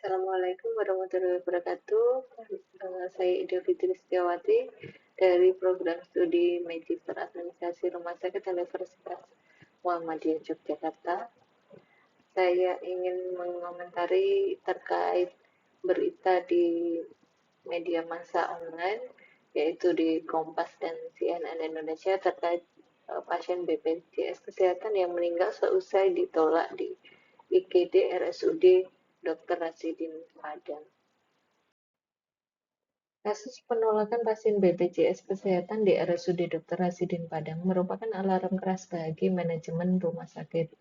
Assalamualaikum warahmatullahi wabarakatuh. Saya Ida Fitri Setiawati dari program studi Magister Administrasi Rumah Sakit Universitas Muhammadiyah Yogyakarta. Saya ingin mengomentari terkait berita di media massa online, yaitu di Kompas dan CNN Indonesia terkait pasien BPJS Kesehatan yang meninggal seusai ditolak di IGD RSUD Dr. Rasidin Padang. Kasus penolakan pasien BPJS Kesehatan di RSUD Dr. Rasidin Padang merupakan alarm keras bagi manajemen rumah sakit.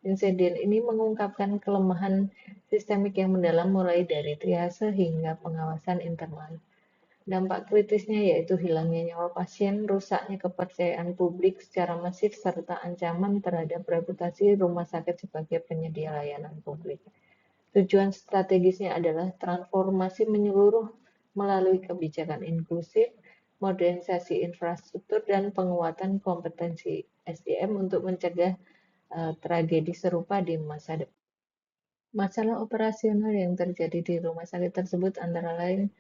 Insiden ini mengungkapkan kelemahan sistemik yang mendalam mulai dari triase hingga pengawasan internal. Dampak kritisnya yaitu hilangnya nyawa pasien, rusaknya kepercayaan publik secara masif, serta ancaman terhadap reputasi rumah sakit sebagai penyedia layanan publik. Tujuan strategisnya adalah transformasi menyeluruh melalui kebijakan inklusif, modernisasi infrastruktur, dan penguatan kompetensi SDM untuk mencegah tragedi serupa di masa depan. Masalah operasional yang terjadi di rumah sakit tersebut antara lain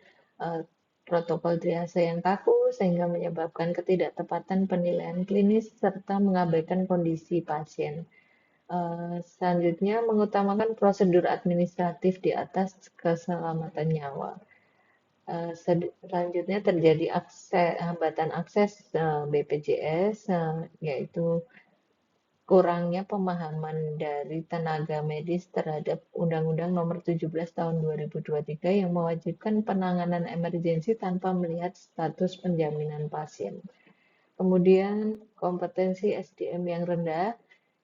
protokol triase yang kaku sehingga menyebabkan ketidaktepatan penilaian klinis serta mengabaikan kondisi pasien. Selanjutnya, mengutamakan prosedur administratif di atas keselamatan nyawa. Selanjutnya terjadi hambatan akses BPJS, yaitu kurangnya pemahaman dari tenaga medis terhadap Undang-Undang Nomor 17 Tahun 2023 yang mewajibkan penanganan emergensi tanpa melihat status penjaminan pasien. Kemudian kompetensi SDM yang rendah,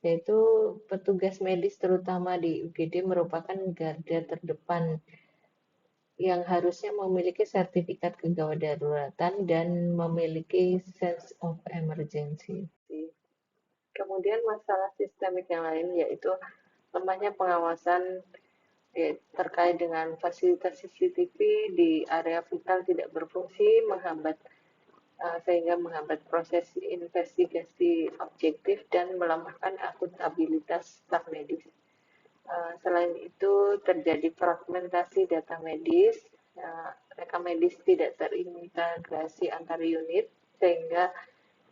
yaitu petugas medis terutama di UGD merupakan garda terdepan yang harusnya memiliki sertifikat kegawat daruratan dan memiliki sense of emergency. Kemudian masalah sistemik yang lain yaitu lemahnya pengawasan terkait dengan fasilitas CCTV di area vital tidak berfungsi sehingga menghambat proses investigasi objektif dan melemahkan akuntabilitas staf medis. Selain itu terjadi fragmentasi data medis, rekam medis tidak terintegrasi antar unit sehingga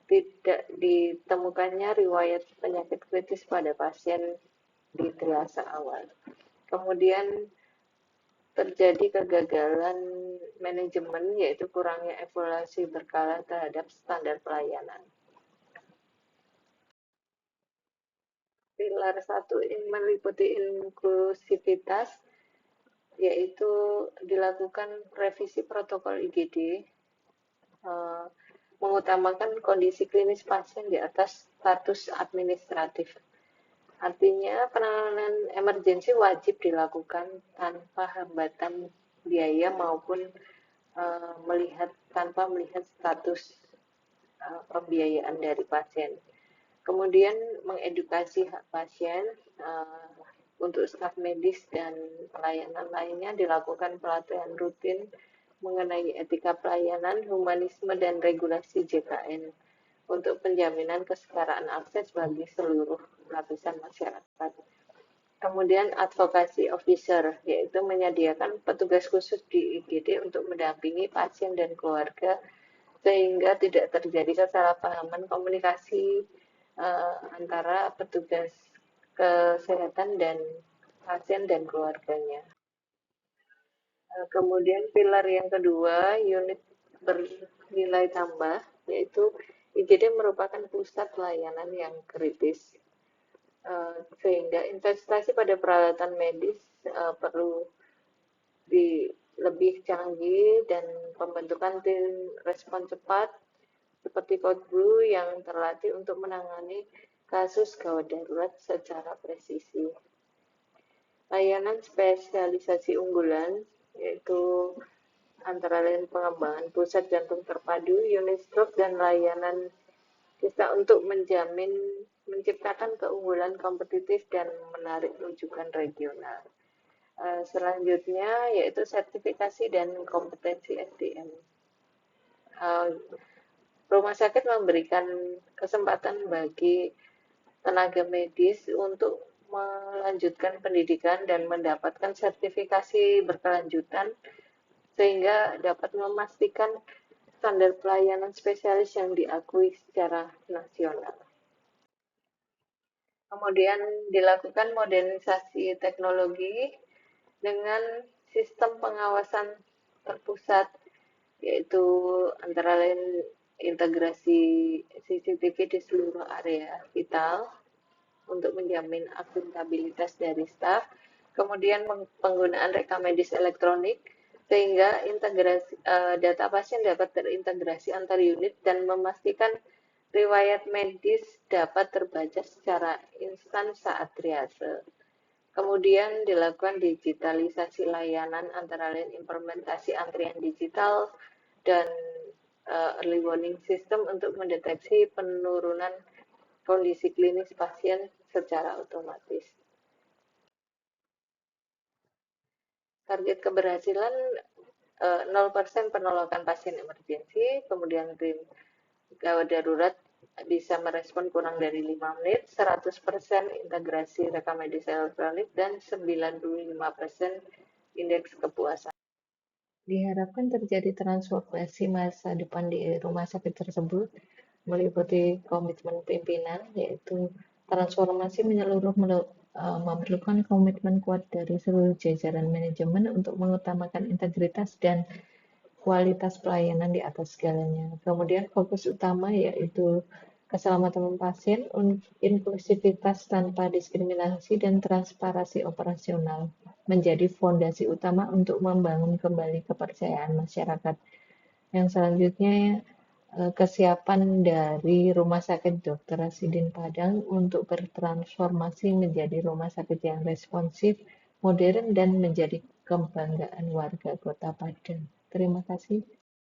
tidak ditemukannya riwayat penyakit kritis pada pasien di triase awal. Kemudian terjadi kegagalan manajemen yaitu kurangnya evaluasi berkala terhadap standar pelayanan. Pilar 1 ini meliputi inklusivitas, yaitu dilakukan revisi protokol IGD, mengutamakan kondisi klinis pasien di atas status administratif. Artinya penanganan emergensi wajib dilakukan tanpa hambatan biaya maupun tanpa melihat status pembiayaan dari pasien. Kemudian mengedukasi hak pasien untuk staf medis dan pelayanan lainnya dilakukan pelatihan rutin mengenai etika pelayanan, humanisme, dan regulasi JKN untuk penjaminan kesetaraan akses bagi seluruh lapisan masyarakat. Kemudian advokasi officer, yaitu menyediakan petugas khusus di IGD untuk mendampingi pasien dan keluarga sehingga tidak terjadi kesalahpahaman komunikasi antara petugas kesehatan dan pasien dan keluarganya. Kemudian pilar yang kedua, unit bernilai tambah, yaitu IGD merupakan pusat layanan yang kritis, sehingga investasi pada peralatan medis perlu lebih canggih dan pembentukan tim respon cepat seperti Code Blue yang terlatih untuk menangani kasus gawat darurat secara presisi. Layanan spesialisasi unggulan yaitu antara lain pengembangan pusat jantung terpadu, unit stroke, dan layanan kita untuk menciptakan keunggulan kompetitif dan menarik rujukan regional. Selanjutnya yaitu sertifikasi dan kompetensi SDM. Rumah sakit memberikan kesempatan bagi tenaga medis untuk melanjutkan pendidikan dan mendapatkan sertifikasi berkelanjutan sehingga dapat memastikan standar pelayanan spesialis yang diakui secara nasional. Kemudian dilakukan modernisasi teknologi dengan sistem pengawasan terpusat, yaitu antara lain integrasi CCTV di seluruh area vital untuk menjamin akuntabilitas dari staf, kemudian penggunaan rekam medis elektronik sehingga integrasi data pasien dapat terintegrasi antar unit dan memastikan riwayat medis dapat terbaca secara instan saat triase. Kemudian dilakukan digitalisasi layanan antara lain implementasi antrian digital dan early warning system untuk mendeteksi penurunan kondisi klinis pasien secara otomatis. Target keberhasilan 0% penolakan pasien emergensi, kemudian tim gawat darurat bisa merespon kurang dari 5 menit, 100% integrasi rekam medis elektronik, dan 95% indeks kepuasan. Diharapkan terjadi transformasi masa depan di rumah sakit tersebut, meliputi komitmen pimpinan, yaitu transformasi menyeluruh memerlukan komitmen kuat dari seluruh jajaran manajemen untuk mengutamakan integritas dan kualitas pelayanan di atas segalanya. Kemudian fokus utama yaitu keselamatan pasien, inklusivitas tanpa diskriminasi, dan transparansi operasional menjadi fondasi utama untuk membangun kembali kepercayaan masyarakat. Yang selanjutnya kesiapan dari Rumah Sakit Dr. Rasidin Padang untuk bertransformasi menjadi rumah sakit yang responsif, modern, dan menjadi kebanggaan warga Kota Padang. Terima kasih.